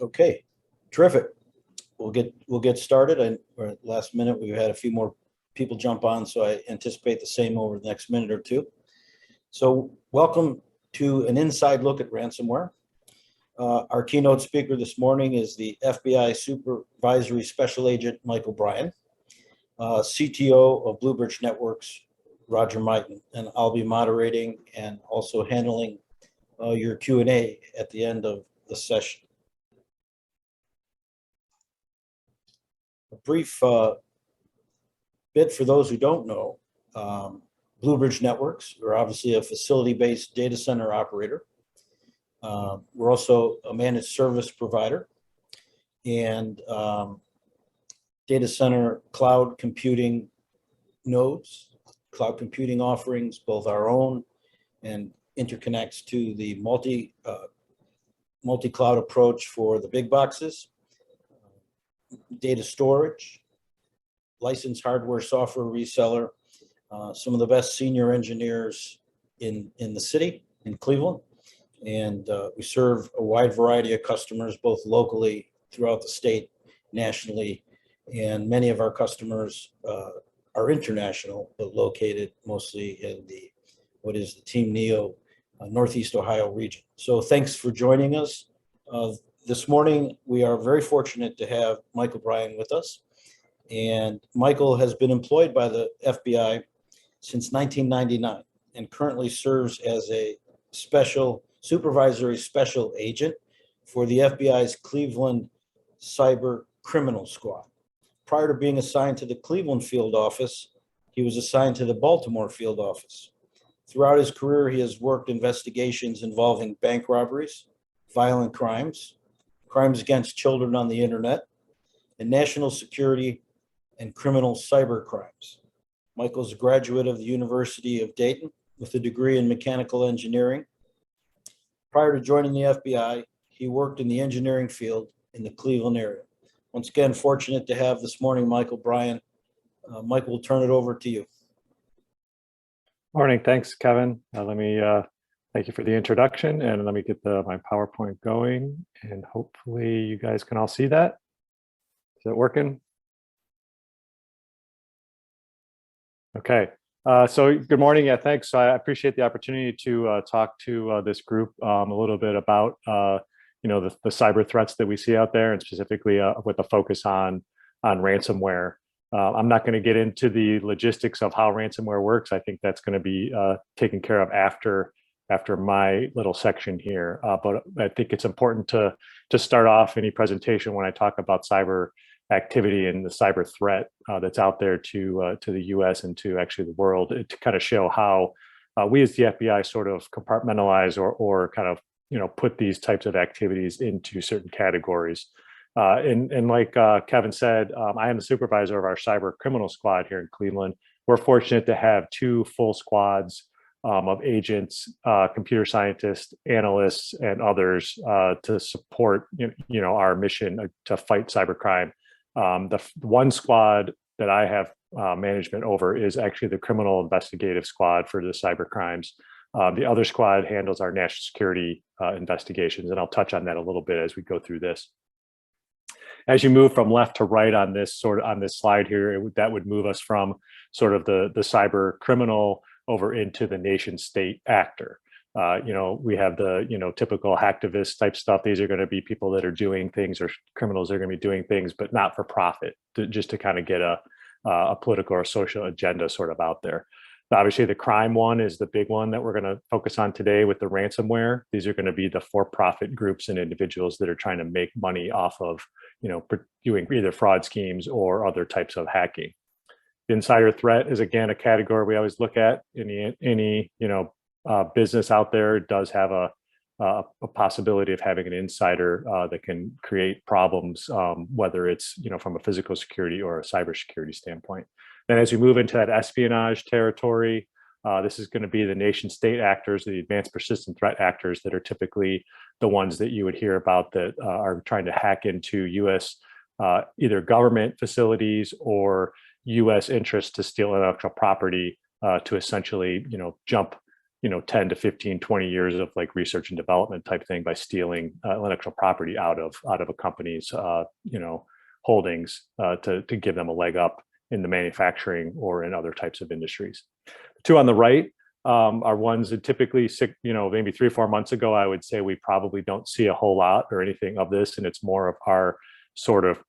Okay, terrific. We'll get started. We're at last minute. We've had a few more people jump on, so I anticipate the same over the next minute or two. So welcome to an inside look at ransomware. Our keynote speaker this morning is the FBI Supervisory Special Agent Michael Bryan, CTO of Blue Bridge Networks, Roger Mitan, and I'll be moderating and also handling your Q&A at the end of the session. A brief bit for those who don't know, Blue Bridge Networks, we're obviously a facility-based data center operator. We're also a managed service provider and data center cloud computing nodes, cloud computing offerings, both our own and interconnects to the multi-cloud approach for the big boxes, data storage, licensed hardware, software reseller, some of the best senior engineers in the city, in Cleveland. And we serve a wide variety of customers, both locally throughout the state, nationally, and many of our customers are international, but located mostly in what is the Team Neo Northeast Ohio region. So thanks for joining us. This morning, we are very fortunate to have Michael Bryan with us. And Michael has been employed by the FBI since 1999 and currently serves as a supervisory special agent for the FBI's Cleveland Cyber Criminal Squad. Prior to being assigned to the Cleveland field office, he was assigned to the Baltimore field office. Throughout his career, he has worked investigations involving bank robberies, violent crimes, crimes against children on the internet, and national security and criminal cyber crimes. Michael's a graduate of the University of Dayton with a degree in mechanical engineering. Prior to joining the FBI, he worked in the engineering field in the Cleveland area. Once again, fortunate to have this morning Michael Bryan. Michael, we'll turn it over to you. Morning, thanks, Kevin. Thank you for the introduction, and let me get my PowerPoint going, and hopefully you guys can all see that. Is it working? Okay, so good morning. Yeah, thanks. So I appreciate the opportunity to talk to this group a little bit about the cyber threats that we see out there, and specifically with a focus on ransomware. I'm not going to get into the logistics of how ransomware works. I think that's going to be taken care of after my little section here. But I think it's important to start off any presentation when I talk about cyber activity and the cyber threat that's out there to the U.S. and to actually the world, to kind of show how we as the FBI sort of compartmentalize or kind of put these types of activities into certain categories. And like Kevin said, I am the supervisor of our cyber criminal squad here in Cleveland. We're fortunate to have two full squads of agents, computer scientists, analysts, and others to support our mission to fight cybercrime. The one squad that I have management over is actually the criminal investigative squad for the cyber crimes. The other squad handles our national security investigations, and I'll touch on that a little bit as we go through this. As you move from left to right on this slide here, that would move us from sort of the cyber criminal over into the nation state actor. We have the typical hacktivist type stuff. These are going to be people that are doing things, or criminals that are going to be doing things, but not for profit, just to kind of get a political or social agenda sort of out there. Obviously, the crime one is the big one that we're going to focus on today with the ransomware. These are going to be the for-profit groups and individuals that are trying to make money off of, doing either fraud schemes or other types of hacking. The insider threat is, again, a category we always look at. Any business out there does have a possibility of having an insider that can create problems, whether it's from a physical security or a cybersecurity standpoint. Then as we move into that espionage territory, this is going to be the nation state actors, the advanced persistent threat actors that are typically the ones that you would hear about that are trying to hack into U.S. Either government facilities or U.S. interests to steal intellectual property to essentially, jump 10 to 15, 20 years of like research and development type thing by stealing intellectual property out of a company's holdings to give them a leg up in the manufacturing or in other types of industries. The two on the right are ones that typically, maybe 3 or 4 months ago, I would say we probably don't see a whole lot or anything of this, and it's more of our sort of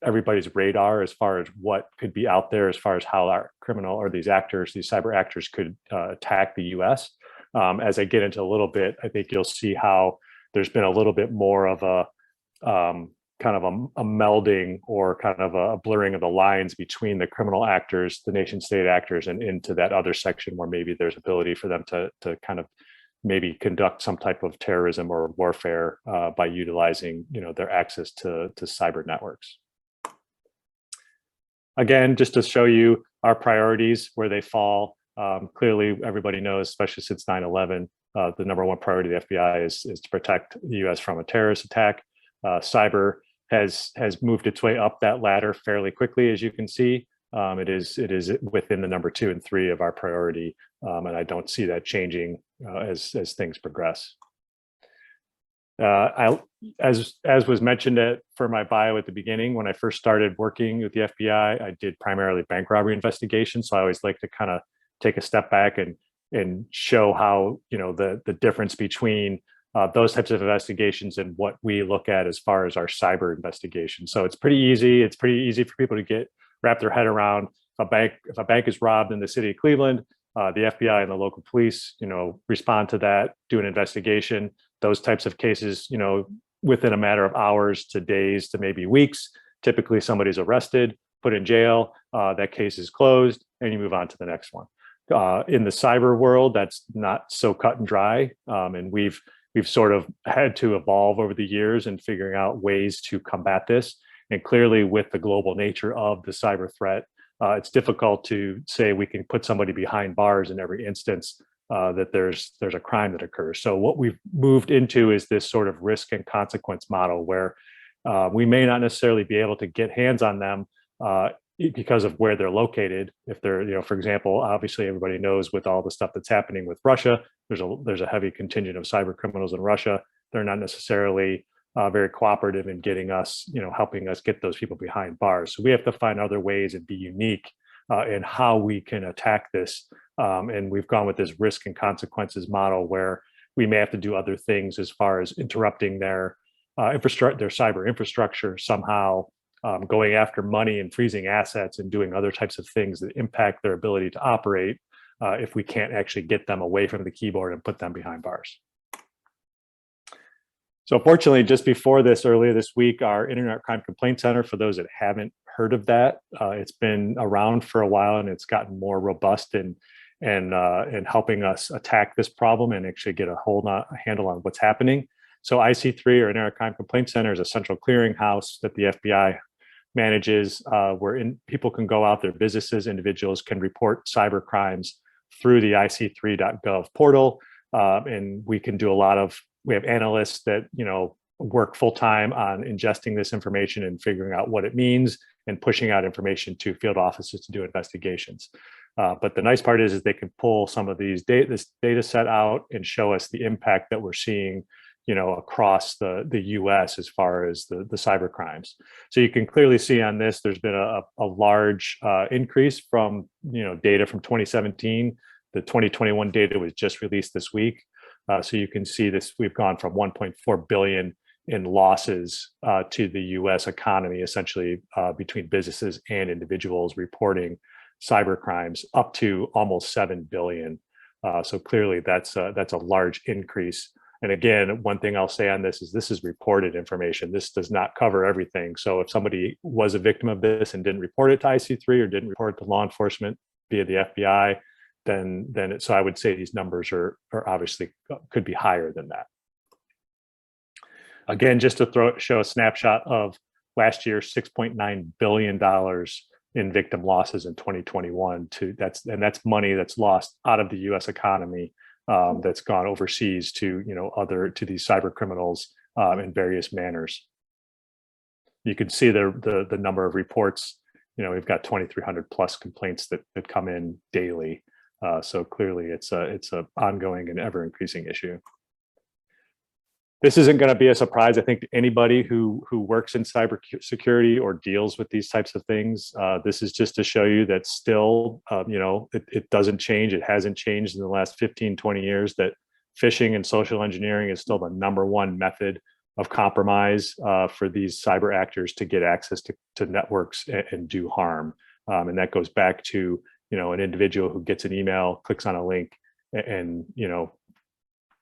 everybody's radar as far as what could be out there as far as how our criminal or these cyber actors could attack the US. As I get into a little bit, I think you'll see how there's been a little bit more of a kind of a melding or kind of a blurring of the lines between the criminal actors, the nation state actors, and into that other section where maybe there's ability for them to kind of maybe conduct some type of terrorism or warfare by utilizing their access to cyber networks. Again, just to show you our priorities, where they fall. Clearly, everybody knows, especially since 9/11, the number one priority of the FBI is to protect the US from a terrorist attack. Cyber has moved its way up that ladder fairly quickly, as you can see. It is within the number 2 and 3 of our priority, and I don't see that changing as things progress. As was mentioned for my bio at the beginning, when I first started working with the FBI, I did primarily bank robbery investigations. So I always like to kind of take a step back and show how the difference between those types of investigations and what we look at as far as our cyber investigation. So it's pretty easy. It's pretty easy for people to wrap their head around. If a bank is robbed in the city of Cleveland, the FBI and the local police, respond to that, do an investigation. Those types of cases, within a matter of hours to days to maybe weeks, typically somebody's arrested, put in jail, that case is closed, and you move on to the next one. In the cyber world, that's not so cut and dry, and we've sort of had to evolve over the years in figuring out ways to combat this. And clearly, with the global nature of the cyber threat, it's difficult to say we can put somebody behind bars in every instance that there's a crime that occurs. So what we've moved into is this sort of risk and consequence model where we may not necessarily be able to get hands on them because of where they're located. If they're, for example, obviously everybody knows with all the stuff that's happening with Russia, there's a heavy contingent of cyber criminals in Russia. They're not necessarily very cooperative in getting us, helping us get those people behind bars. So we have to find other ways and be unique in how we can attack this. And we've gone with this risk and consequences model where we may have to do other things as far as interrupting their infrastructure, their cyber infrastructure somehow, going after money and freezing assets and doing other types of things that impact their ability to operate if we can't actually get them away from the keyboard and put them behind bars. So fortunately, just before this, earlier this week, our Internet Crime Complaint Center, for those that haven't heard of that, it's been around for a while and it's gotten more robust in helping us attack this problem and actually get a handle on what's happening. So IC3, or Internet Crime Complaint Center, is a central clearinghouse that the FBI manages, where people can go out, their businesses, individuals can report cyber crimes through the ic3.gov portal, and we can do we have analysts that work full-time on ingesting this information and figuring out what it means and pushing out information to field offices to do investigations. But the nice part is they can pull some of this data set out and show us the impact that we're seeing across the US as far as the cyber crimes. So you can clearly see on this, there's been a large increase from data from 2017. The 2021 data was just released this week. So you can see this, we've gone from 1.4 billion in losses to the US economy, essentially between businesses and individuals reporting cyber crimes, up to almost 7 billion. So clearly that's a large increase. And again, one thing I'll say on this is reported information. This does not cover everything. So if somebody was a victim of this and didn't report it to IC3 or didn't report it to law enforcement via the FBI, so I would say these numbers are obviously could be higher than that. Again, just to show a snapshot of last year, $6.9 billion in victim losses in 2021. That's money that's lost out of the U.S. economy that's gone overseas to these cyber criminals in various manners. You can see the number of reports. We've got 2,300 plus complaints that come in daily. So clearly it's a ongoing and ever increasing issue. This isn't going to be a surprise, I think, to anybody who works in cybersecurity or deals with these types of things. This is just to show you that still, it doesn't change. It hasn't changed in the last 15, 20 years, that phishing and social engineering is still the #1 method of compromise for these cyber actors to get access to networks and do harm. And that goes back to, an individual who gets an email, clicks on a link, and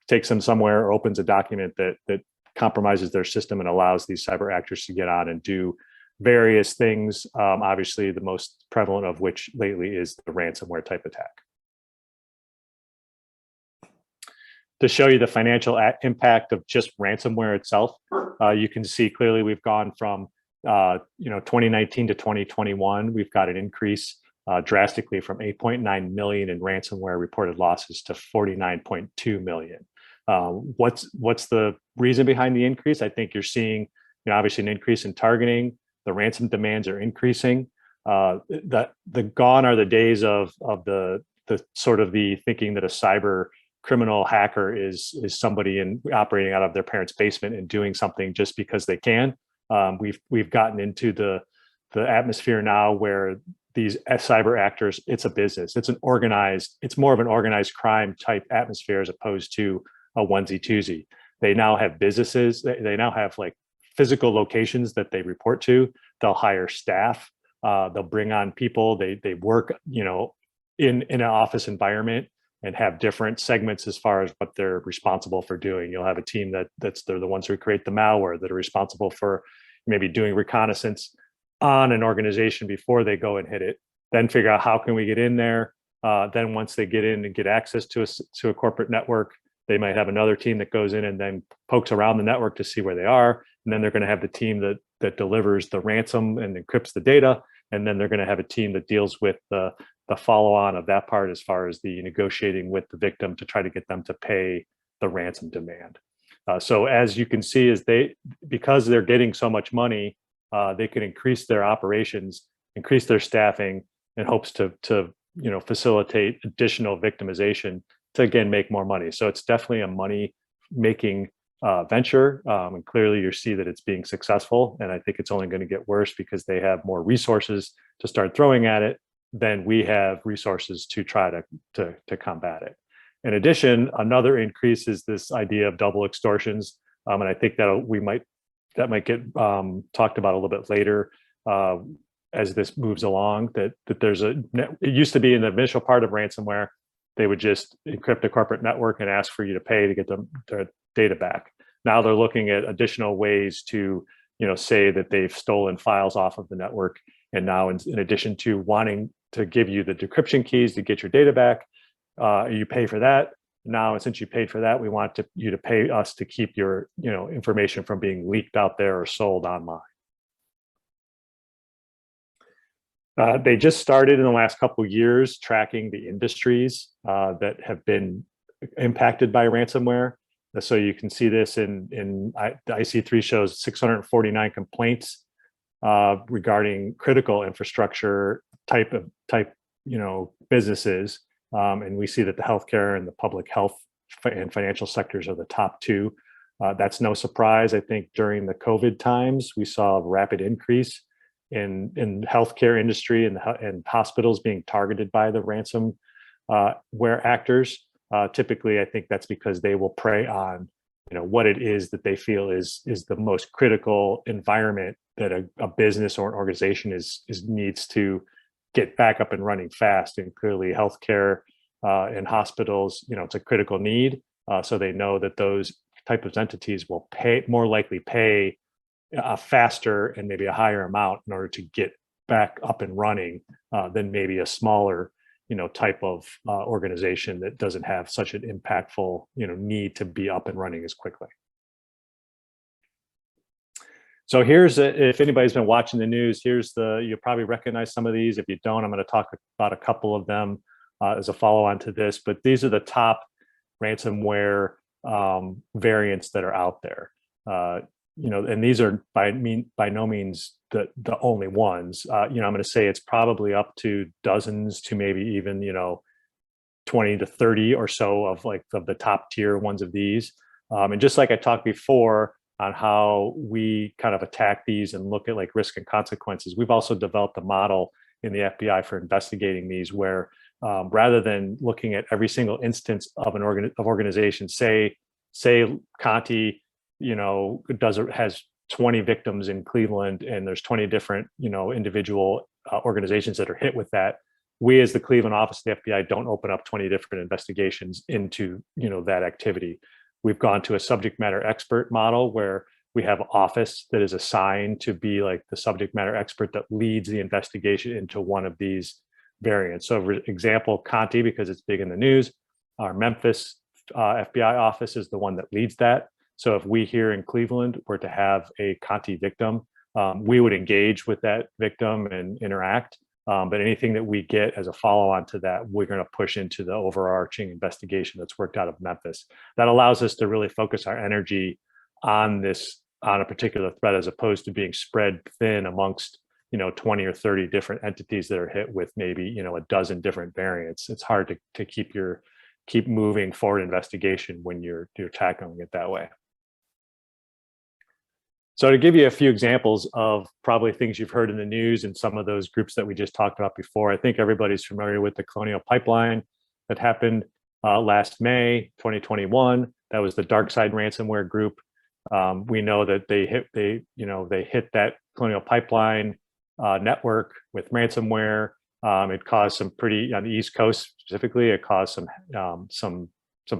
takes them somewhere or opens a document that compromises their system and allows these cyber actors to get on and do various things. Obviously, the most prevalent of which lately is the ransomware type attack. To show you the financial impact of just ransomware itself, you can see clearly we've gone from 2019 to 2021. We've got an increase drastically from 8.9 million in ransomware reported losses to 49.2 million. What's the reason behind the increase? I think you're seeing, obviously, an increase in targeting. The ransom demands are increasing. The gone are the days of the sort of the thinking that a cyber criminal hacker is somebody operating out of their parents' basement and doing something just because they can. We've gotten into the atmosphere now where these cyber actors, it's a business. It's more of an organized crime type atmosphere as opposed to a onesie twosie. They now have businesses. They now have like physical locations that they report to. They'll hire staff. They'll bring on people. They work, in an office environment and have different segments as far as what they're responsible for doing. You'll have a team they're the ones who create the malware, that are responsible for maybe doing reconnaissance on an organization before they go and hit it, then figure out how can we get in there. Then once they get in and get access to a corporate network, they might have another team that goes in and then pokes around the network to see where they are. And then they're going to have the team that delivers the ransom and encrypts the data. And then they're going to have a team that deals with the follow-on of that part as far as the negotiating with the victim to try to get them to pay the ransom demand. So as you can see, because they're getting so much money, they can increase their operations, increase their staffing, in hopes to facilitate additional victimization to again make more money. So it's definitely a money-making venture, and clearly you see that it's being successful. And I think it's only going to get worse because they have more resources to start throwing at it than we have resources to try to combat it. In addition, another increase is this idea of double extortions, and I think that might get talked about a little bit later as this moves along. That it used to be in the initial part of ransomware, they would just encrypt a corporate network and ask for you to pay to get their data back. Now they're looking at additional ways to, say that they've stolen files off of the network. And now in addition to wanting to give you the decryption keys to get your data back, you pay for that. Now, since you paid for that, we want you to pay us to keep your, information from being leaked out there or sold online. They just started in the last couple of years tracking the industries that have been impacted by ransomware. So you can see this the IC3 shows 649 complaints regarding critical infrastructure type businesses. And we see that the healthcare and the public health and financial sectors are the top two. That's no surprise. I think during the COVID times, we saw a rapid increase in healthcare industry and hospitals being targeted by the ransomware actors. Typically, I think that's because they will prey on, what it is that they feel is the most critical environment that a business or an organization needs to get back up and running fast. And clearly, healthcare and hospitals, it's a critical need. So they know that those type of entities will more likely pay a faster and maybe a higher amount in order to get back up and running than maybe a smaller, type of organization that doesn't have such an impactful, need to be up and running as quickly. So if anybody's been watching the news, you'll probably recognize some of these. If you don't, I'm going to talk about a couple of them as a follow-on to this, but these are the top ransomware variants that are out there. And these are by no means the only ones. I'm going to say it's probably up to dozens to maybe even 20 to 30 or so of like the top tier ones of these. And just like I talked before on how we kind of attack these and look at like risk and consequences, we've also developed a model in the FBI for investigating these where rather than looking at every single instance of an organization, say Conti, has 20 victims in Cleveland, and there's 20 different, individual organizations that are hit with that. We, as the Cleveland office of the FBI, don't open up 20 different investigations into, that activity. We've gone to a subject matter expert model where we have an office that is assigned to be like the subject matter expert that leads the investigation into one of these variants. So, for example, Conti, because it's big in the news, our Memphis FBI office is the one that leads that. So if we here in Cleveland were to have a Conti victim, we would engage with that victim and interact. But anything that we get as a follow-on to that, we're going to push into the overarching investigation that's worked out of Memphis. That allows us to really focus our energy on a particular threat, as opposed to being spread thin amongst 20 or 30 different entities that are hit with maybe a dozen different variants. It's hard to keep moving forward investigation when you're tackling it that way. So to give you a few examples of probably things you've heard in the news and some of those groups that we just talked about before, I think everybody's familiar with the Colonial Pipeline that happened last May 2021. That was the DarkSide ransomware group. We know that they hit that Colonial Pipeline network with ransomware. It caused some pretty, on the East Coast specifically, it caused some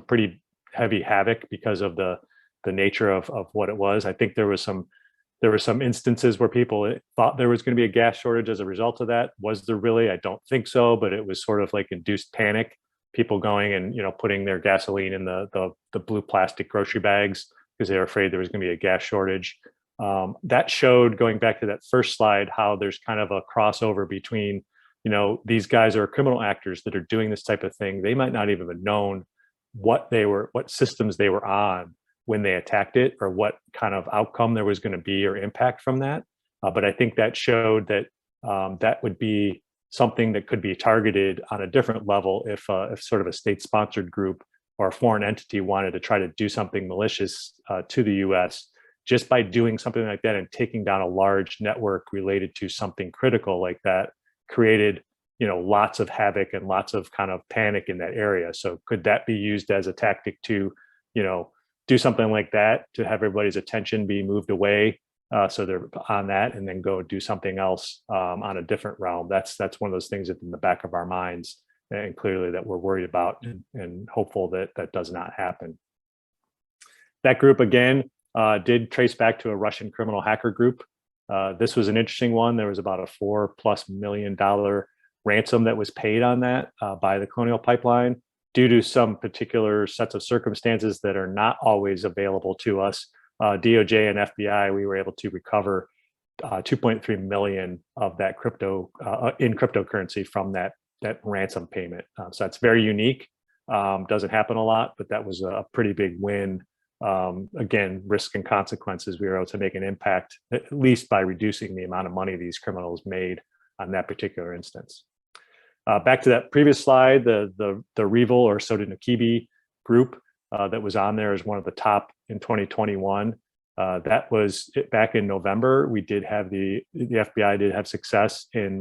pretty heavy havoc because of the nature of what it was. I think there were some instances where people thought there was going to be a gas shortage as a result of that. Was there really? I don't think so, but it was sort of like induced panic. People going and putting their gasoline in the blue plastic grocery bags because they were afraid there was going to be a gas shortage. That showed, going back to that first slide, how there's kind of a crossover between, these guys are criminal actors that are doing this type of thing. They might not even have known what systems they were on when they attacked it, or what kind of outcome there was going to be or impact from that. But I think that showed that that would be something that could be targeted on a different level if sort of a state-sponsored group or a foreign entity wanted to try to do something malicious to the U.S. Just by doing something like that and taking down a large network related to something critical like that created, lots of havoc and lots of kind of panic in that area. So could that be used as a tactic to, do something like that, to have everybody's attention be moved away so they're on that and then go do something else on a different realm? That's one of those things that's in the back of our minds, and clearly that we're worried about and hopeful that that does not happen. That group, again, did trace back to a Russian criminal hacker group. This was an interesting one. There was about a $4+ million ransom that was paid on that by the Colonial Pipeline, due to some particular sets of circumstances that are not always available to us. DOJ and FBI, we were able to recover 2.3 million of that in cryptocurrency from that ransom payment. So that's very unique. Doesn't happen a lot, but that was a pretty big win. Again, risk and consequences, we were able to make an impact, at least by reducing the amount of money these criminals made on that particular instance. Back to that previous slide, the Revil or Sodinokibi group that was on there is one of the top in 2021. That was back in November. We did have the FBI did have success in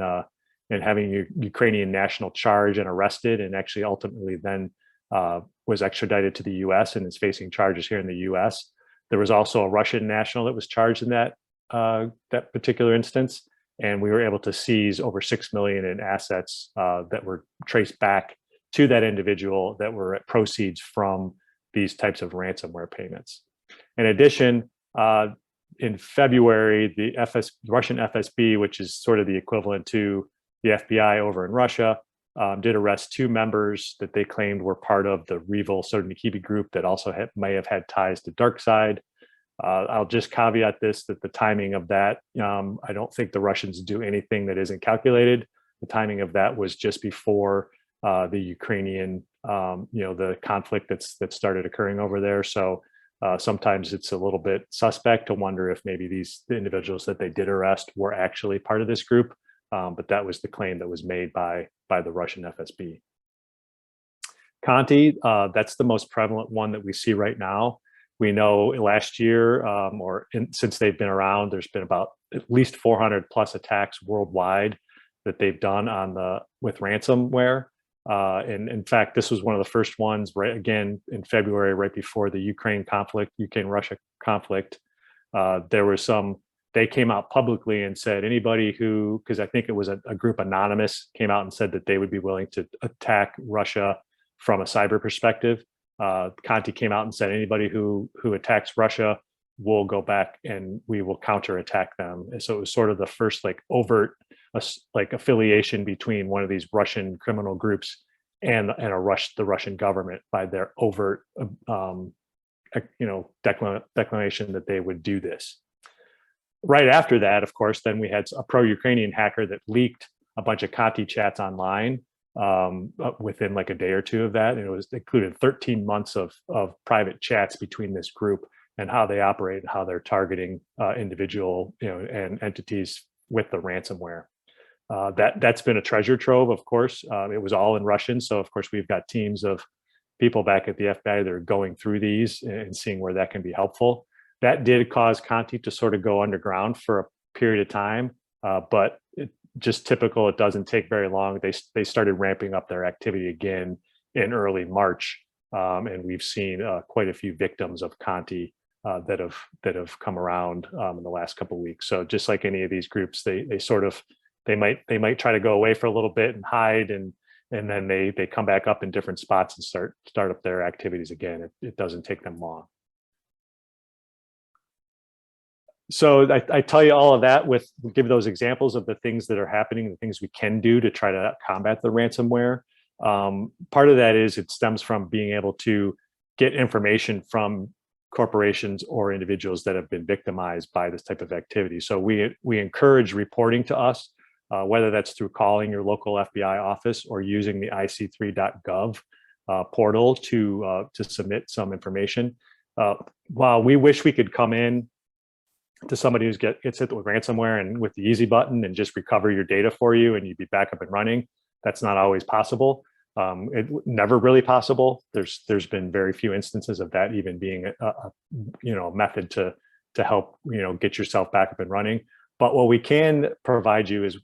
having Ukrainian national charged and arrested, and actually ultimately then was extradited to the U.S. and is facing charges here in the U.S. There was also a Russian national that was charged in that particular instance. And we were able to seize over 6 million in assets that were traced back to that individual that were at proceeds from these types of ransomware payments. In addition, in February, the Russian FSB, which is sort of the equivalent to the FBI over in Russia, did arrest 2 members that they claimed were part of the Revil Sodinokibi group that also may have had ties to DarkSide. I'll just caveat this, that the timing of that, I don't think the Russians do anything that isn't calculated. The timing of that was just before the Ukrainian, the conflict that started occurring over there. So sometimes it's a little bit suspect to wonder if maybe the individuals that they did arrest were actually part of this group. But that was the claim that was made by the Russian FSB. Conti, that's the most prevalent one that we see right now. We know last year, since they've been around, there's been about at least 400 plus attacks worldwide that they've done with ransomware. And in fact, this was one of the first ones, right again in February, right before the Ukraine-Russia conflict. They came out publicly and said anybody who, because I think it was a group anonymous, came out and said that they would be willing to attack Russia from a cyber perspective. Conti came out and said anybody who attacks Russia, we'll go back and we will counterattack them. And so it was sort of the first like overt affiliation between one of these Russian criminal groups and the Russian government by their overt declaration that they would do this. Right after that, of course, then we had a pro-Ukrainian hacker that leaked a bunch of Conti chats online within like a day or two of that. And it included 13 months of private chats between this group and how they operate, how they're targeting individual and entities with the ransomware. That's been a treasure trove, of course. It was all in Russian. So, of course, we've got teams of people back at the FBI that are going through these and seeing where that can be helpful. That did cause Conti to sort of go underground for a period of time, but just typical, it doesn't take very long. They started ramping up their activity again in early March, and we've seen quite a few victims of Conti that have come around in the last couple of weeks. So just like any of these groups, they might try to go away for a little bit and hide, and then they come back up in different spots and start up their activities again. It doesn't take them long. So I tell you all of that give those examples of the things that are happening, the things we can do to try to combat the ransomware. Part of that is it stems from being able to get information from corporations or individuals that have been victimized by this type of activity. So we encourage reporting to us, whether that's through calling your local FBI office or using the ic3.gov portal to submit some information. While we wish we could come in to somebody who gets hit with ransomware and with the easy button and just recover your data for you and you'd be back up and running, that's not always possible. It never really possible. There's been very few instances of that even being a method to help get yourself back up and running. But what we can provide you is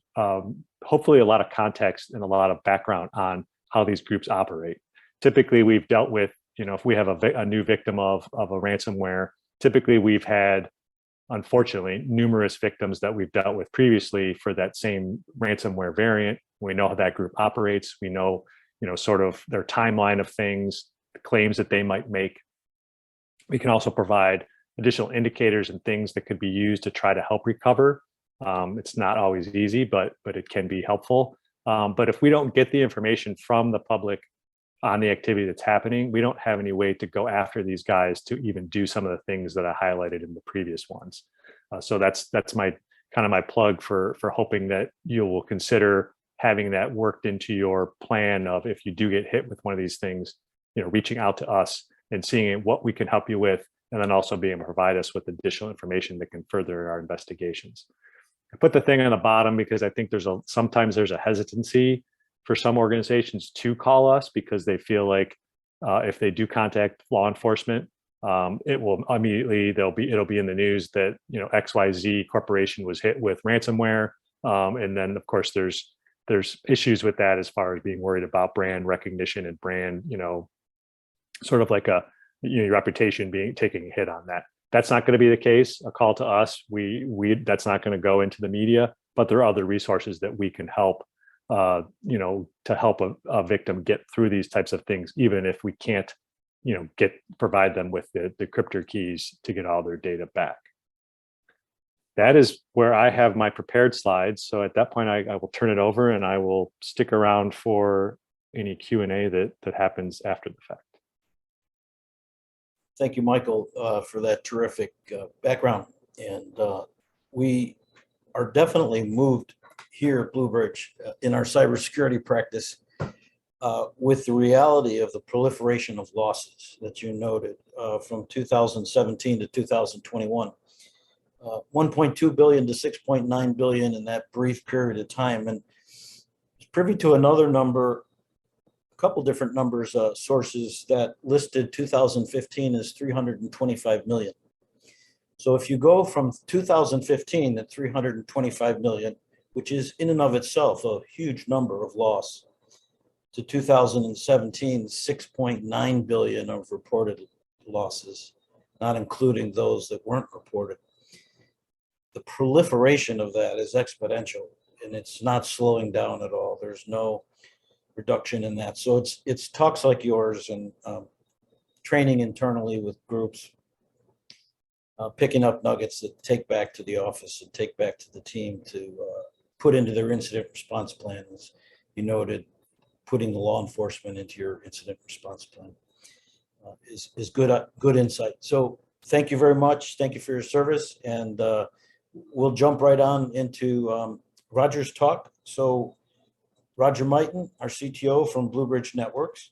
hopefully a lot of context and a lot of background on how these groups operate. Typically, we've dealt with if we have a new victim of a ransomware. Typically, we've had, unfortunately, numerous victims that we've dealt with previously for that same ransomware variant. We know how that group operates. We know, sort of their timeline of things, the claims that they might make. We can also provide additional indicators and things that could be used to try to help recover. It's not always easy, but it can be helpful. But if we don't get the information from the public on the activity that's happening, we don't have any way to go after these guys to even do some of the things that I highlighted in the previous ones. So that's my plug for hoping that you will consider having that worked into your plan of, if you do get hit with one of these things, reaching out to us and seeing what we can help you with, and then also being able to provide us with additional information that can further our investigations. I put the thing on the bottom because I think sometimes there's a hesitancy for some organizations to call us because they feel like if they do contact law enforcement, it will immediately it'll be in the news that XYZ corporation was hit with ransomware, and then of course there's issues with that as far as being worried about brand recognition and brand sort of like your reputation taking a hit on that. That's not going to be the case. A call to us, that's not going to go into the media, but there are other resources that we can help to help a victim get through these types of things, even if we can't, provide them with the crypto keys to get all their data back. That is where I have my prepared slides. So at that point, I will turn it over and I will stick around for any Q&A that happens after the fact. Thank you, Michael, for that terrific background. And we are definitely moved here at Blue Bridge in our cybersecurity practice with the reality of the proliferation of losses that you noted from 2017 to 2021. 1.2 billion to 6.9 billion in that brief period of time. And privy to another number couple different numbers, sources that listed 2015 as 325 million. So if you go from 2015 at 325 million, which is in and of itself a huge number of loss, to 2017, 6.9 billion of reported losses, not including those that weren't reported. The proliferation of that is exponential, and it's not slowing down at all. There's no reduction in that. So it's talks like yours and training internally with groups, picking up nuggets that take back to the office and take back to the team to put into their incident response plan. As you noted, putting the law enforcement into your incident response plan is good insight. So thank you very much. Thank you for your service, and we'll jump right on into Roger's talk. So Roger Mitan, our CTO from Blue Bridge Networks.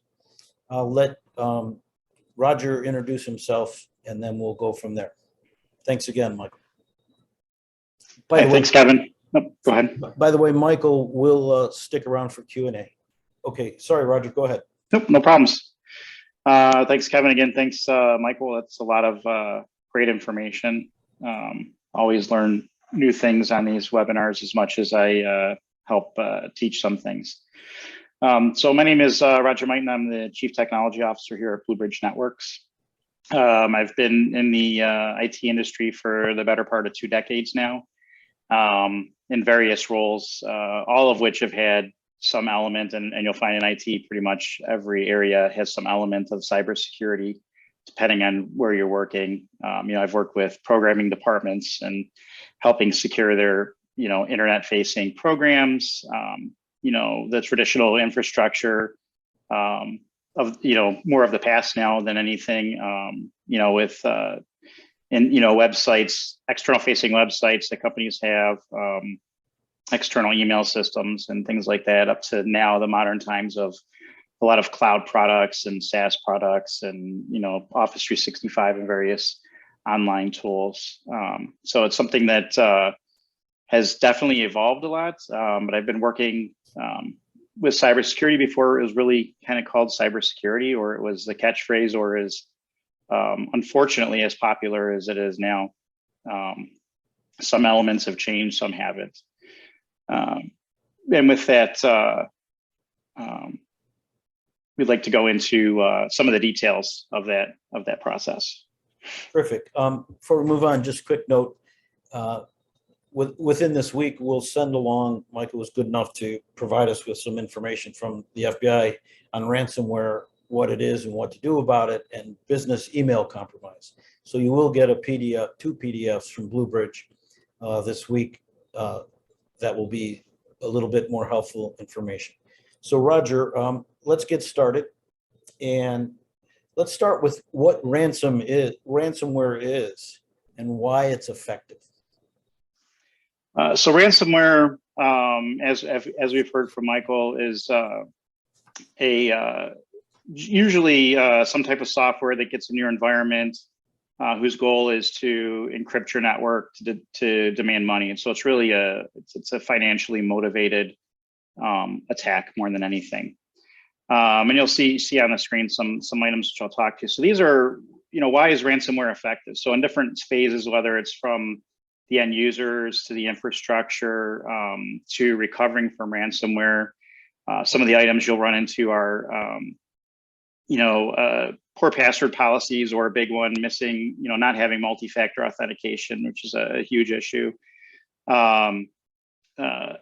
I'll let Roger introduce himself, and then we'll go from there. Thanks again, Michael. Thanks, Kevin. Oh, go ahead. By the way, Michael will stick around for Q&A. Okay, sorry, Roger, go ahead. Nope, no problems. Thanks, Kevin. Again, thanks, Michael. That's a lot of great information. Always learn new things on these webinars as much as I help teach some things. So my name is Roger Mitan. I'm the Chief Technology Officer here at Blue Bridge Networks. I've been in the IT industry for the better part of 2 decades now, in various roles, all of which have had some element, and you'll find in IT pretty much every area has some element of cybersecurity, depending on where you're working. I've worked with programming departments and helping secure their, internet-facing programs, the traditional infrastructure of, more of the past now than anything, with, websites, external-facing websites that companies have, external email systems and things like that, up to now the modern times of a lot of cloud products and SaaS products and, Office 365 and various online tools. So it's something that has definitely evolved a lot, but I've been working with cybersecurity before it was really kind of called cybersecurity, or it was the catchphrase, or is unfortunately as popular as it is now. Some elements have changed, some haven't. And with that, we'd like to go into some of the details of that process. Terrific. Before we move on, just a quick note. Within this week, we'll send along, Michael was good enough to provide us with some information from the FBI on ransomware, what it is and what to do about it, and business email compromise. So you will get a PDF, 2 PDFs from Blue Bridge this week that will be a little bit more helpful information. So Roger, let's get started, and let's start with what ransomware is and why it's effective. So ransomware, as we've heard from Michael, is usually some type of software that gets in your environment, whose goal is to encrypt your network to demand money. And so it's really it's a financially motivated attack more than anything. And you'll see on the screen some items which I'll talk to. So these are, why is ransomware effective? So in different phases, whether it's from the end users to the infrastructure, to recovering from ransomware, some of the items you'll run into are, poor password policies, or a big one, missing, not having multi-factor authentication, which is a huge issue. A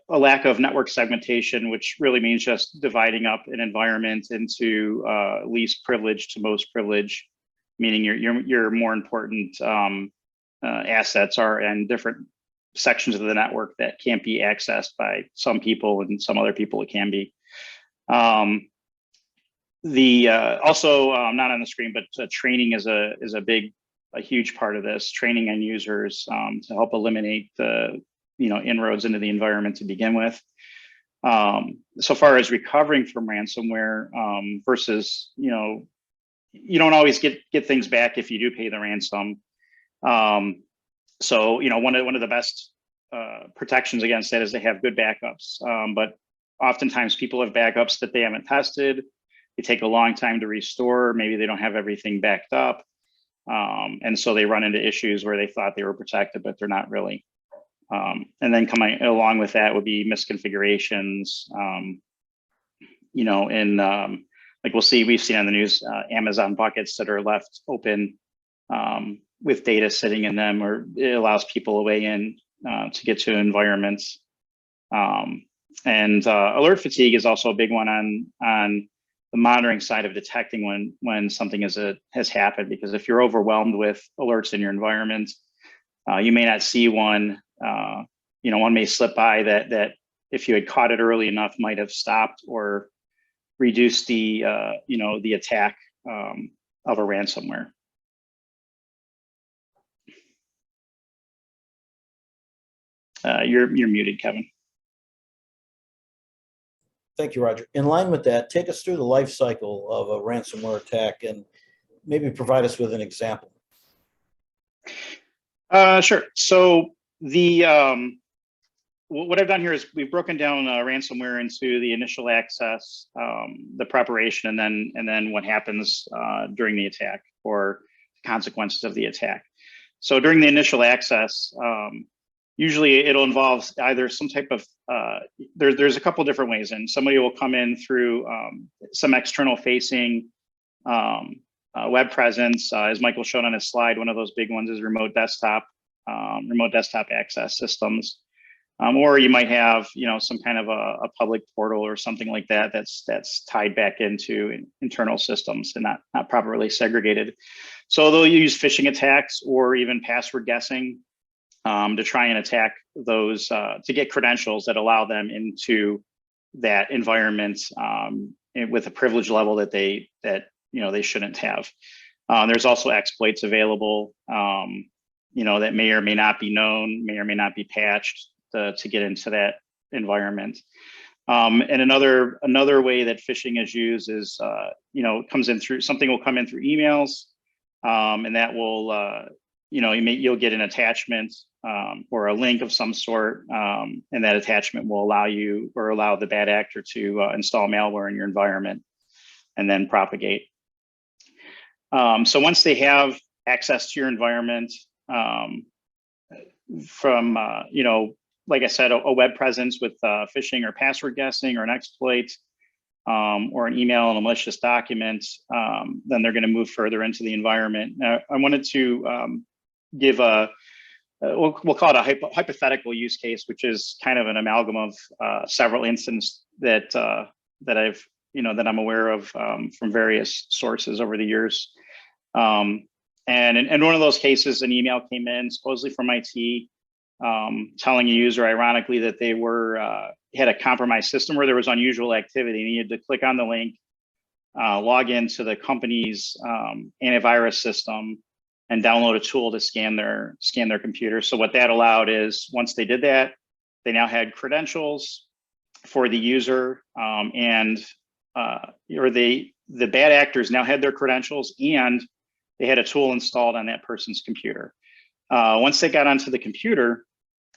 lack of network segmentation, which really means just dividing up an environment into least privilege to most privilege, meaning your more important assets are in different sections of the network that can't be accessed by some people, and some other people it can be. Also not on the screen, but training is a huge part of this. Training end users to help eliminate the inroads into the environment to begin with. So far as recovering from ransomware, versus you don't always get things back if you do pay the ransom. So one of the best protections against that is to have good backups. But oftentimes people have backups that they haven't tested. they take a long time to restore. Maybe they don't have everything backed up. And so they run into issues where they thought they were protected, but they're not really. And then coming along with that would be misconfigurations, you know, and like we've seen on the news, Amazon buckets that are left open with data sitting in them, or it allows people a way in to get to environments. And alert fatigue is also a big one on the monitoring side of detecting when something has happened, because if you're overwhelmed with alerts in your environment, you may not see one. You know, one may slip by that if you had caught it early enough might have stopped or reduced the you know, the attack of a ransomware. You're muted, Kevin. Thank you, Roger. In line with that, take us through the life cycle of a ransomware attack and maybe provide us with an example. Sure. So what I've done here is we've broken down ransomware into the initial access, the preparation, and then what happens during the attack, or consequences of the attack. So during the initial access, usually it'll involve either some type of, there's a couple different ways in. Somebody will come in through some external facing web presence. As Michael showed on his slide, one of those big ones is remote desktop access systems. Or you might have, you know, some kind of a public portal or something like that that's tied back into internal systems and not properly segregated. So they'll use phishing attacks or even password guessing to try and attack those, to get credentials that allow them into that environment with a privilege level that they shouldn't have. There's also exploits available, you know, that may or may not be known, may or may not be patched to get into that environment. And another way that phishing is used is, you know, something will come in through emails, and that will, you know, you'll get an attachment or a link of some sort, and that attachment will allow the bad actor to install malware in your environment and then propagate. So once they have access to your environment from, you know, like I said, a web presence with phishing or password guessing or an exploit, or an email and a malicious document, then they're going to move further into the environment. Now, I wanted to give we'll call it a hypothetical use case, which is kind of an amalgam of several instances that I've, you know, that I'm aware of from various sources over the years. And in one of those cases, an email came in supposedly from IT, telling a user, ironically, that they had a compromised system where there was unusual activity, and you had to click on the link, log into the company's antivirus system, and download a tool to scan their computer. So what that allowed is, once they did that, they now had credentials for the user, the bad actors now had their credentials, and they had a tool installed on that person's computer. Once they got onto the computer,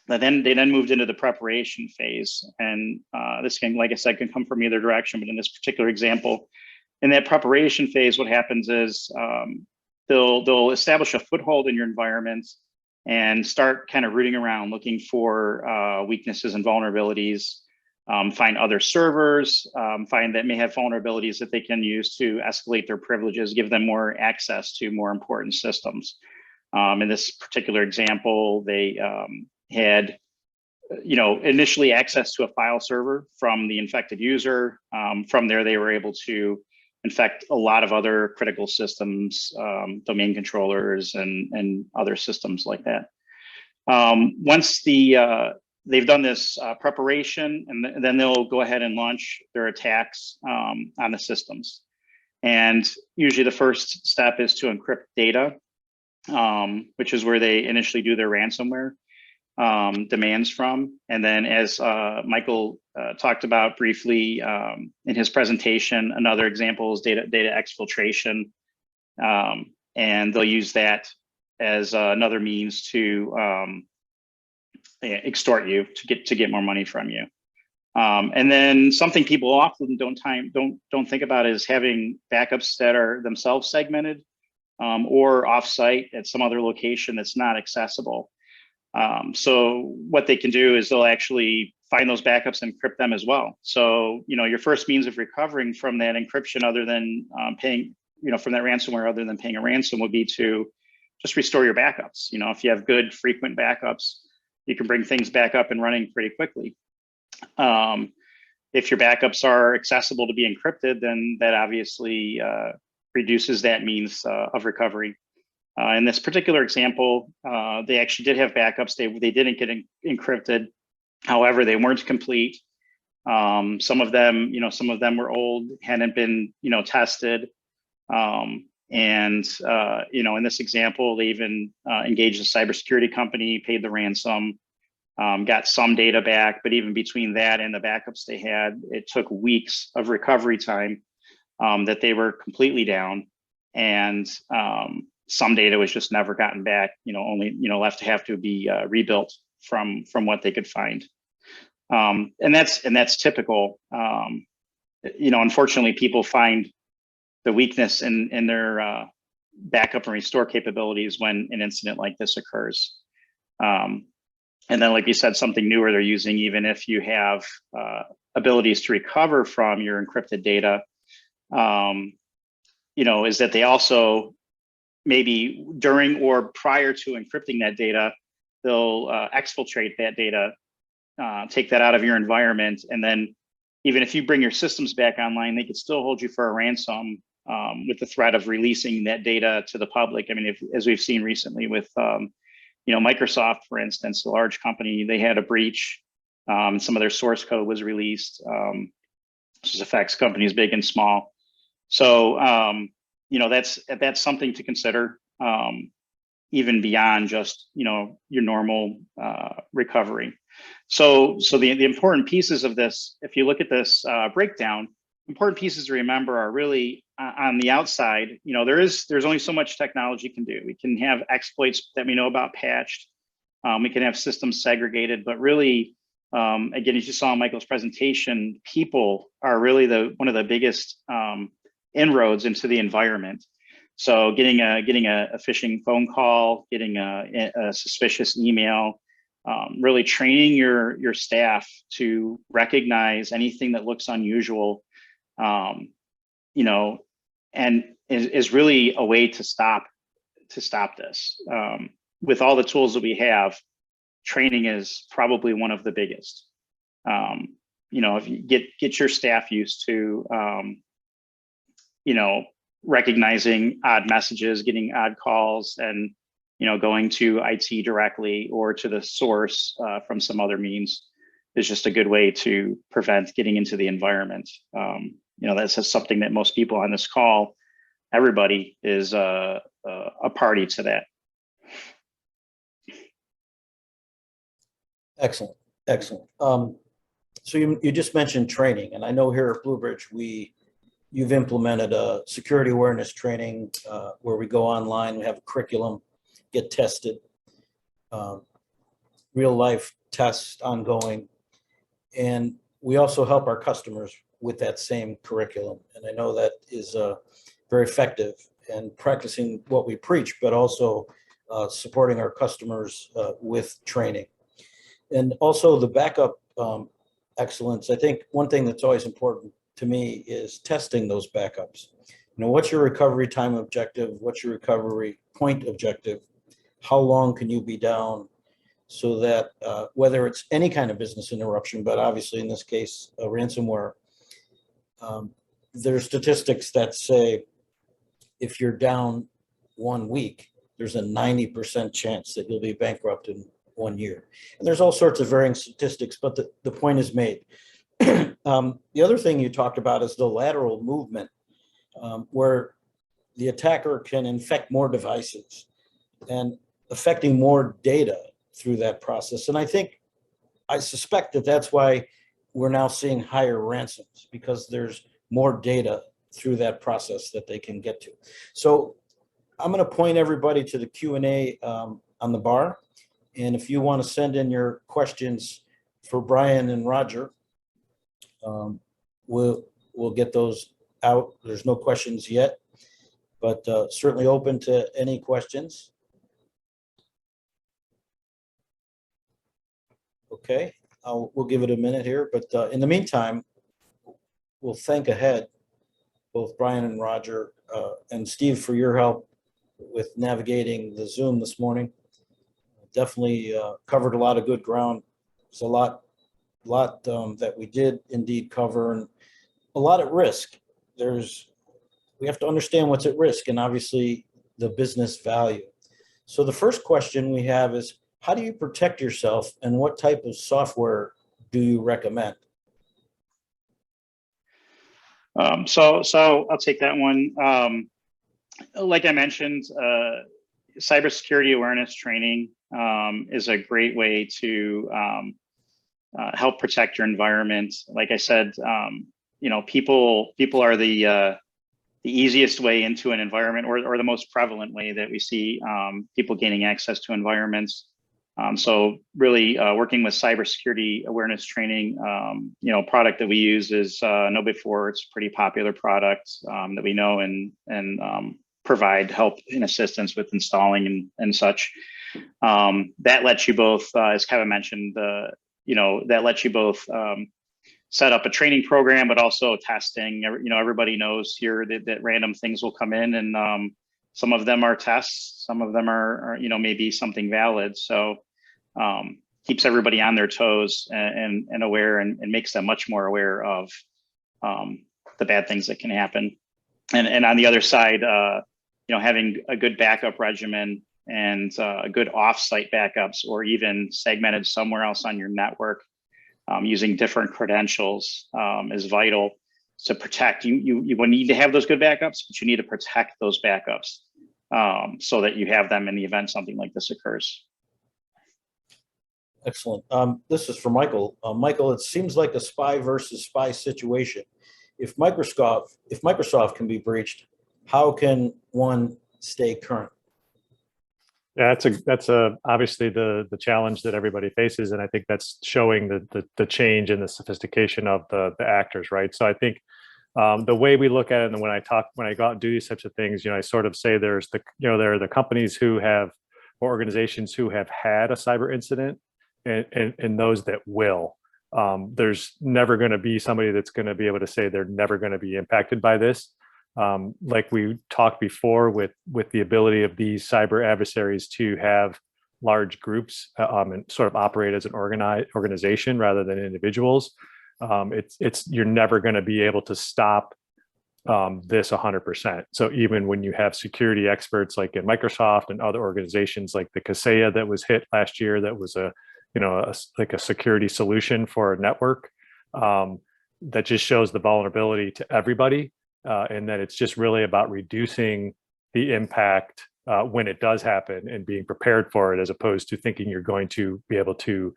they then moved into the preparation phase. And this can, like I said, can come from either direction, but in this particular example, in that preparation phase, what happens is they'll establish a foothold in your environment and start kind of rooting around, looking for weaknesses and vulnerabilities, find other servers, find that may have vulnerabilities that they can use to escalate their privileges, give them more access to more important systems. In this particular example, they had, you know, initially access to a file server from the infected user. From there, they were able to infect a lot of other critical systems, domain controllers, and other systems like that. Once they've done this preparation, and then they'll go ahead and launch their attacks on the systems. And usually the first step is to encrypt data, which is where they initially do their ransomware demands from. And then, as Michael talked about briefly in his presentation, another example is data exfiltration. And they'll use that as another means to extort you, to get more money from you. And then something people often don't think about is having backups that are themselves segmented or offsite at some other location that's not accessible. So what they can do is they'll actually find those backups and encrypt them as well. So, your first means of recovering from that encryption, other than paying, from that ransomware, other than paying a ransom, would be to just restore your backups. If you have good frequent backups, you can bring things back up and running pretty quickly. If your backups are accessible to be encrypted, then that obviously reduces that means of recovery. In this particular example, they actually did have backups. They didn't get encrypted. However, they weren't complete. Some of them were old, hadn't been, tested. In this example, they even engaged a cybersecurity company, paid the ransom, got some data back. But even between that and the backups they had, it took weeks of recovery time that they were completely down. And some data was just never gotten back, only, left to have to be rebuilt from what they could find. And that's typical. Unfortunately, people find the weakness in their backup and restore capabilities when an incident like this occurs. And then, like you said, something newer they're using, even if you have abilities to recover from your encrypted data, is that they also, maybe during or prior to encrypting that data, they'll exfiltrate that data, take that out of your environment. And then even if you bring your systems back online, they could still hold you for a ransom with the threat of releasing that data to the public. I mean, as we've seen recently with, Microsoft, for instance, a large company, they had a breach. Some of their source code was released. This affects companies big and small. So, that's something to consider, even beyond just, your normal recovery. So the important pieces of this, if you look at this breakdown, important pieces to remember are really on the outside. There's only so much technology can do. We can have exploits that we know about patched. We can have systems segregated, but really, again, as you saw in Michael's presentation, people are really one of the biggest inroads into the environment. So getting a phishing phone call, getting a suspicious email, really training your staff to recognize anything that looks unusual, and is really a way to stop this. With all the tools that we have, training is probably one of the biggest. If you get your staff used to, recognizing odd messages, getting odd calls, and going to IT directly or to the source from some other means is just a good way to prevent getting into the environment. That's something that most people on this call, everybody is a party to that. Excellent. So you just mentioned training, and I know here at Blue Bridge, you've implemented a security awareness training where we go online, we have a curriculum, get tested, real life tests ongoing. And we also help our customers with that same curriculum. And I know that is very effective in practicing what we preach, but also supporting our customers with training. And also the backup excellence. I think one thing that's always important to me is testing those backups. What's your recovery time objective? What's your recovery point objective? How long can you be down? So that whether it's any kind of business interruption, but obviously in this case, a ransomware, there are statistics that say if you're down 1 week, there's a 90% chance that you'll be bankrupt in 1 year. And there's all sorts of varying statistics, but the point is made. The other thing you talked about is the lateral movement, where the attacker can infect more devices and affecting more data through that process. And I suspect that that's why we're now seeing higher ransoms, because there's more data through that process that they can get to. So I'm going to point everybody to the Q&A on the bar. And if you want to send in your questions for Brian and Roger, We'll get those out. There's no questions yet, but certainly open to any questions. Okay, we'll give it a minute here, but in the meantime, we'll thank ahead both Brian and Roger and Steve for your help with navigating the Zoom this morning. Definitely covered a lot of good ground. There's a lot that we did indeed cover, and a lot at risk. We have to understand what's at risk, and obviously the business value. So the first question we have is, how do you protect yourself, and what type of software do you recommend? So I'll take that one. Like I mentioned, cybersecurity awareness training is a great way to help protect your environment. Like I said, people are the easiest way into an environment, or the most prevalent way that we see people gaining access to environments. So really working with cybersecurity awareness training, product that we use is KnowBe4. It's a pretty popular product that we know and provide help and assistance with installing and such. That lets you both, as Kevin mentioned, that lets you both set up a training program, but also testing. Everybody knows here that random things will come in, and some of them are tests, some of them are maybe something valid. So keeps everybody on their toes and aware, and makes them much more aware of the bad things that can happen. And on the other side, having a good backup regimen and a good offsite backups, or even segmented somewhere else on your network, using different credentials is vital to protect. You will need to have those good backups, but you need to protect those backups so that you have them in the event something like this occurs. Excellent. This is for Michael. Michael, it seems like a spy versus spy situation. If Microsoft can be breached, how can one stay current? Yeah, that's obviously the challenge that everybody faces, and I think that's showing the change in the sophistication of the actors, right? So I think the way we look at it, and when I go out and do these types of things, I sort of say there are the companies who have, or organizations who have had a cyber incident, and those that will. There's never going to be somebody that's going to be able to say they're never going to be impacted by this. Like we talked before, with the ability of these cyber adversaries to have large groups and sort of operate as an organization rather than individuals, you're never going to be able to stop this 100%. So even when you have security experts like in Microsoft and other organizations like the Kaseya that was hit last year, that was like a security solution for a network, that just shows the vulnerability to everybody. And that it's just really about reducing the impact when it does happen, and being prepared for it, as opposed to thinking you're going to be able to,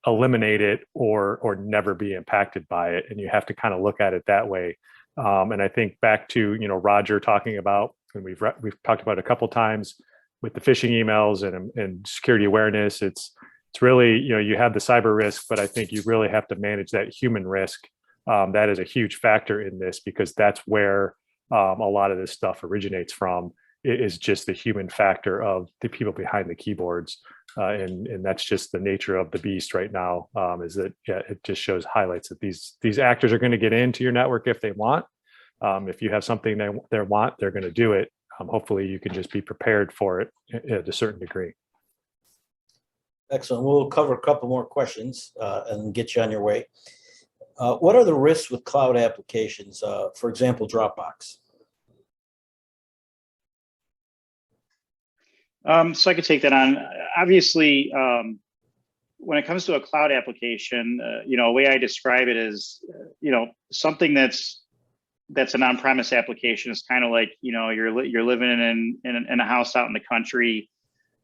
eliminate it or never be impacted by it. And you have to kind of look at it that way. And I think back to Roger talking about, and we've talked about a couple times with the phishing emails and security awareness. It's really, you have the cyber risk, but I think you really have to manage that human risk. That is a huge factor in this, because that's where a lot of this stuff originates from, is just the human factor of the people behind the keyboards. And that's just the nature of the beast right now, is that it just highlights that these actors are going to get into your network if they want. If you have something they want, they're going to do it. Hopefully you can just be prepared for it at a certain degree. Excellent. We'll cover a couple more questions and get you on your way. What are the risks with cloud applications? For example, Dropbox. So I could take that on. Obviously, when it comes to a cloud application, a way I describe it is, something that's an on-premise application is kind of like, you're living in a house out in the country.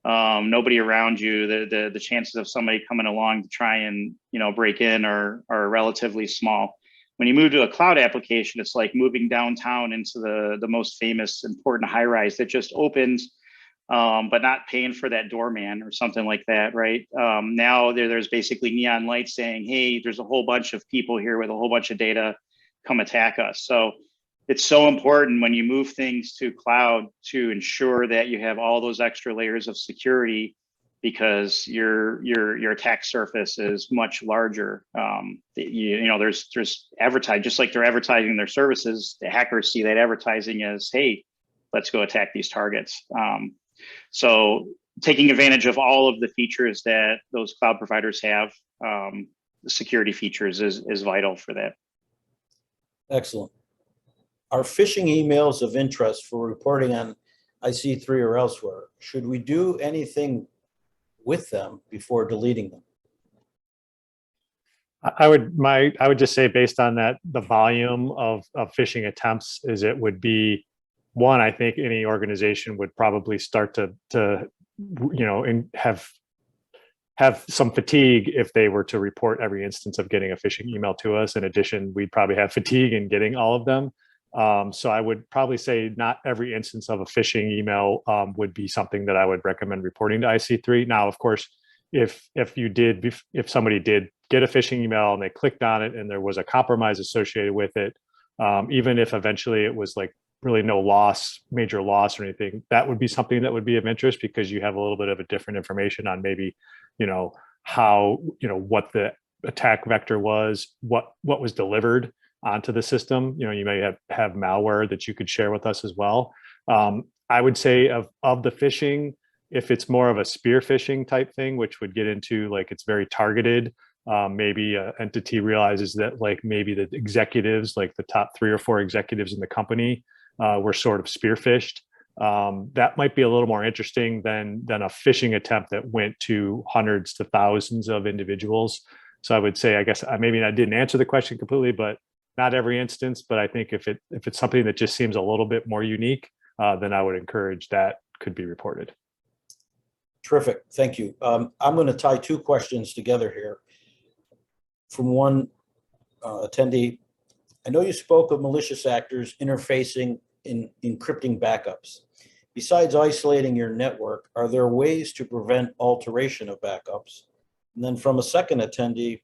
Nobody around you. The chances of somebody coming along to try and break in are relatively small. When you move to a cloud application, it's like moving downtown into the most famous, important high rise that just opened but not paying for that doorman or something like that, right? Now there's basically neon lights saying, hey, there's a whole bunch of people here with a whole bunch of data, come attack us. So it's so important when you move things to cloud to ensure that you have all those extra layers of security, because your attack surface is much larger. There's advertise, just like they're advertising their services, the hackers see that advertising as, hey, let's go attack these targets. So taking advantage of all of the features that those cloud providers have, the security features is vital for that. Excellent. Are phishing emails of interest for reporting on IC3 or elsewhere? Should we do anything with them before deleting them? I would just say, based on that, the volume of phishing attempts, is it would be one. I think any organization would probably start to have some fatigue if they were to report every instance of getting a phishing email to us. In addition, we'd probably have fatigue in getting all of them. So I would probably say not every instance of a phishing email would be something that I would recommend reporting to IC3. Now, of course, if somebody did get a phishing email and they clicked on it and there was a compromise associated with it, even if eventually it was like really no loss, major loss or anything, that would be something that would be of interest, because you have a little bit of a different information on maybe, how, what the attack vector was, what was delivered onto the system. You may have malware that you could share with us as well. I would say of the phishing, if it's more of a spear phishing type thing, which would get into like it's very targeted, maybe an entity realizes that like maybe the executives, like the top 3 or 4 executives in the company, were sort of spear phished. That might be a little more interesting than a phishing attempt that went to hundreds to thousands of individuals. So I would say, I guess maybe I didn't answer the question completely, but not every instance. But I think if it's something that just seems a little bit more unique, then I would encourage that could be reported. Terrific, thank you. I'm going to tie 2 questions together here. From one attendee, I know you spoke of malicious actors interfacing in encrypting backups. Besides isolating your network, are there ways to prevent alteration of backups? And then from a second attendee,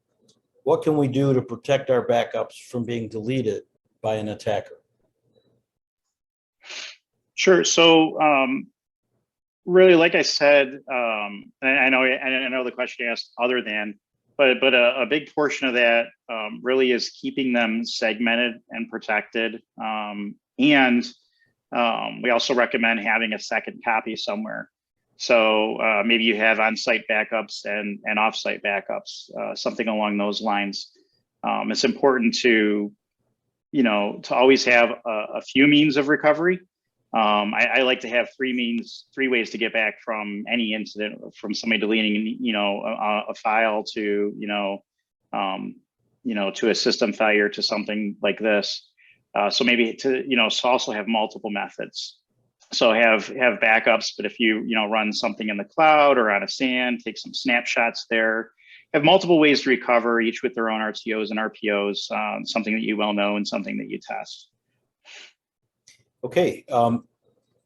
what can we do to protect our backups from being deleted by an attacker? Sure. So really, like I said, I know the question you asked other than, but a big portion of that really is keeping them segmented and protected. And we also recommend having a second copy somewhere. So maybe you have on-site backups and off-site backups, something along those lines. It's important to always have a few means of recovery. I like to have 3 ways to get back from any incident, from somebody deleting, a file to, to a system failure, to something like this. So maybe to also have multiple methods. So have backups, but if you run something in the cloud or on a SAN, take some snapshots there. Have multiple ways to recover, each with their own RTOs and RPOs, something that you well know and something that you test. Okay,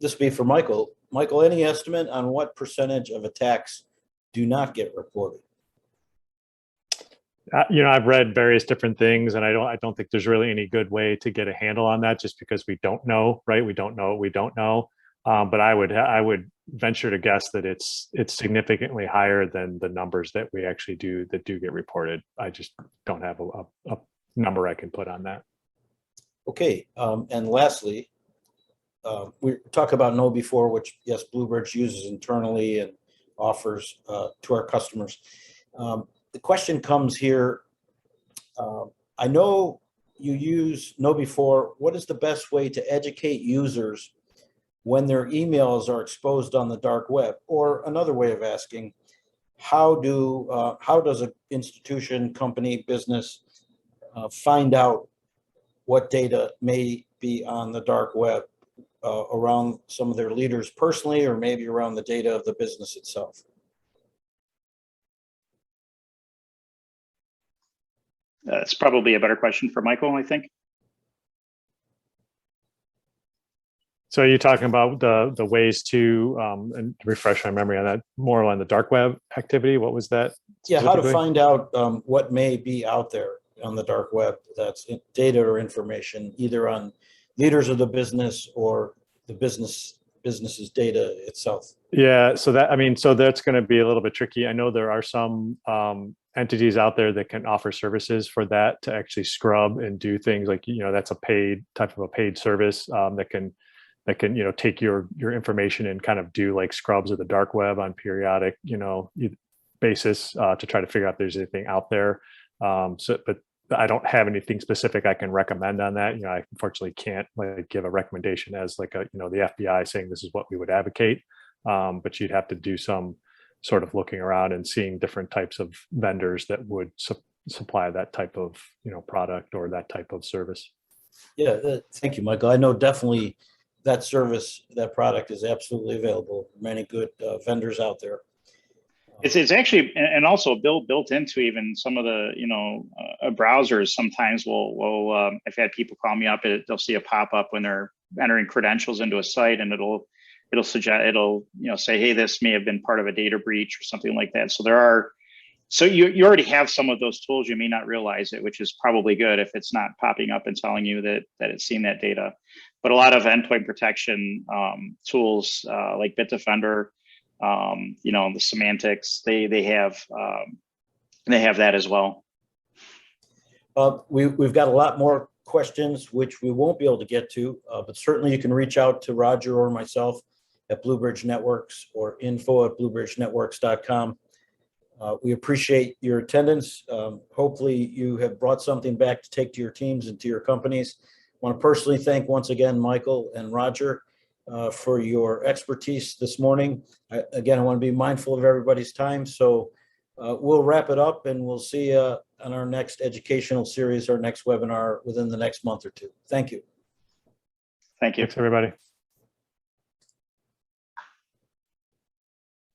this will be for Michael. Michael, any estimate on what percentage of attacks do not get reported? I've read various different things, and I don't think there's really any good way to get a handle on that, just because we don't know, right? We don't know what we don't know. But I would venture to guess that it's significantly higher than the numbers that we actually do get reported. I just don't have a number I can put on that. Okay, and lastly, we talk about Know Before, which yes, Bluebridge uses internally and offers to our customers. The question comes here. I know you use Know Before. What is the best way to educate users when their emails are exposed on the dark web? Or another way of asking, how does an institution, company, business find out what data may be on the dark web around some of their leaders personally, or maybe around the data of the business itself? That's probably a better question for Michael, I think. So you're talking about the ways to, and refresh my memory on that, more on the dark web activity. What was that? Yeah, how to specifically? find out what may be out there on the dark web. That's data or information, either on leaders of the business or the business's data itself. Yeah, so that, I mean, so that's going to be a little bit tricky. I know there are some entities out there that can offer services for that to actually scrub and do things like, that's a paid type of a paid service that can take your information and kind of do like scrubs of the dark web on periodic basis to try to figure out if there's anything out there. But I don't have anything specific I can recommend on that. I unfortunately can't like give a recommendation as like the FBI saying this is what we would advocate. But you'd have to do some sort of looking around and seeing different types of vendors that would supply that type of product or that type of service. Yeah, thank you, Michael. I know definitely that service, that product is absolutely available. Many good vendors out there. It's actually, and also built into even some of the browsers. Sometimes I've had people call me up, they'll see a pop-up when they're entering credentials into a site, and it'll suggest, say, hey, this may have been part of a data breach or something like that. So you already have some of those tools. You may not realize it, which is probably good if it's not popping up and telling you that it's seen that data. But a lot of endpoint protection tools like Bitdefender, the semantics, they have that as well. We've got a lot more questions, which we won't be able to get to, but certainly you can reach out to Roger or myself at Blue Bridge Networks or info@bluebridgenetworks.com. We appreciate your attendance. Hopefully you have brought something back to take to your teams and to your companies. I want to personally thank once again Michael and Roger for your expertise this morning. I want to be mindful of everybody's time, so we'll wrap it up and we'll see you on our next educational series, our next webinar within the next month or two. Thank you. Thank you. Thanks, everybody.